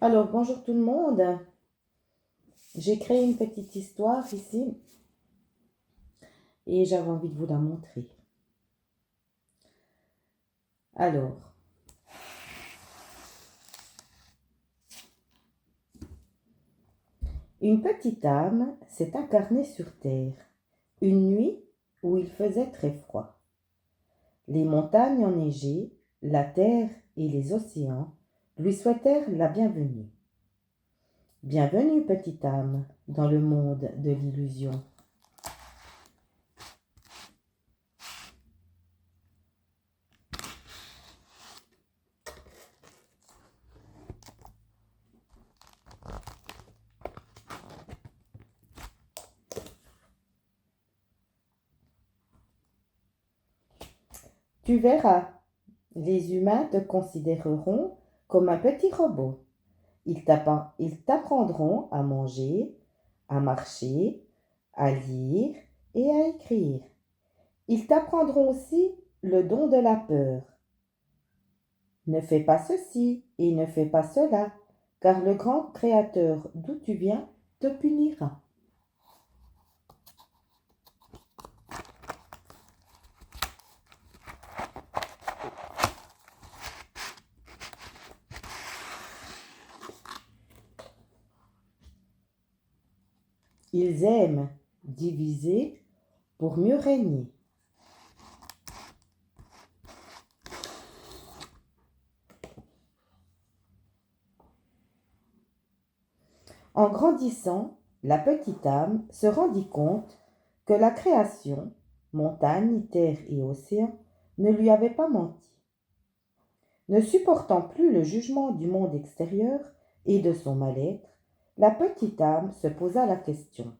Alors, bonjour tout le monde. J'ai créé une petite histoire ici et j'avais envie de vous la montrer. Alors, une petite âme s'est incarnée sur Terre, une nuit où il faisait très froid. Les montagnes enneigées, la terre et les océans lui souhaitèrent la bienvenue. Bienvenue, petite âme, dans le monde de l'illusion. Tu verras, les humains te considéreront comme un petit robot. Ils t'apprendront à manger, à marcher, à lire et à écrire. Ils t'apprendront aussi le don de la peur. Ne fais pas ceci et ne fais pas cela, car le grand Créateur d'où tu viens te punira. Ils aiment diviser pour mieux régner. En grandissant, la petite âme se rendit compte que la création, montagne, terre et océan, ne lui avait pas menti. Ne supportant plus le jugement du monde extérieur et de son mal-être, la petite âme se posa la question.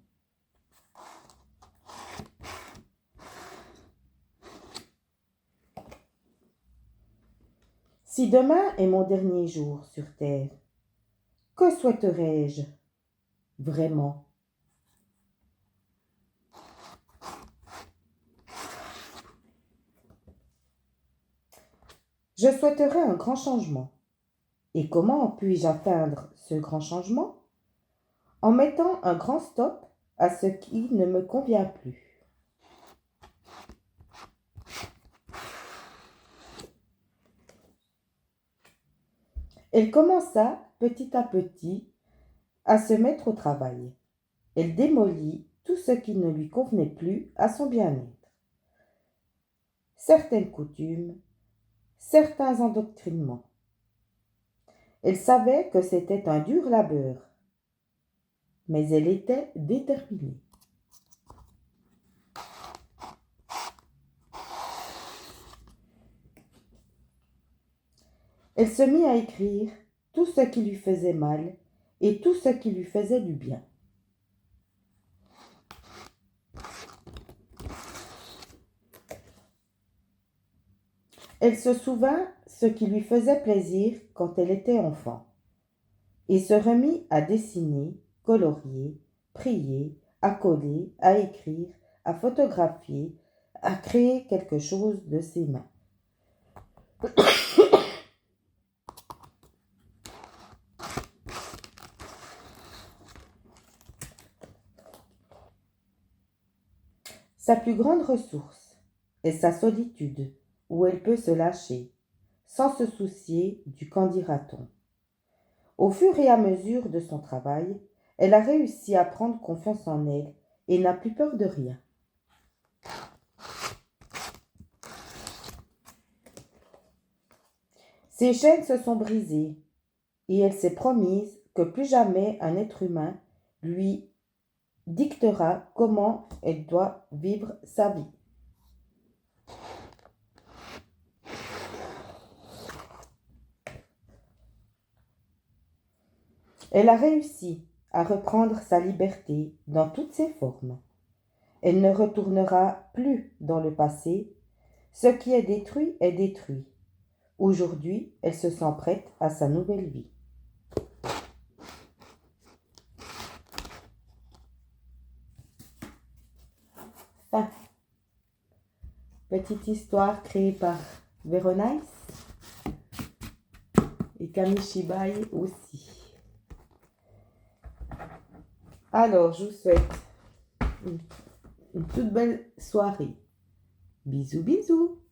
Si demain est mon dernier jour sur terre, que souhaiterais-je vraiment? Je souhaiterais un grand changement. Et comment puis-je atteindre ce grand changement? En mettant un grand stop à ce qui ne me convient plus. Elle commença petit à petit à se mettre au travail. Elle démolit tout ce qui ne lui convenait plus à son bien-être. Certaines coutumes, certains endoctrinements. Elle savait que c'était un dur labeur, mais elle était déterminée. Elle se mit à écrire tout ce qui lui faisait mal et tout ce qui lui faisait du bien. Elle se souvint ce qui lui faisait plaisir quand elle était enfant, et se remit à dessiner, colorier, prier, à coller, à écrire, à photographier, à créer quelque chose de ses mains. Sa plus grande ressource est sa solitude, où elle peut se lâcher, sans se soucier du qu'en dira-t-on. Au fur et à mesure de son travail, elle a réussi à prendre confiance en elle et n'a plus peur de rien. Ses chaînes se sont brisées et elle s'est promise que plus jamais un être humain lui dictera comment elle doit vivre sa vie. Elle a réussi à reprendre sa liberté dans toutes ses formes. Elle ne retournera plus dans le passé. Ce qui est détruit est détruit. Aujourd'hui, elle se sent prête à sa nouvelle vie. Fin. Petite histoire créée par Véronice et Camille Chibaye aussi. Alors, je vous souhaite une, une toute belle soirée. Bisous, bisous.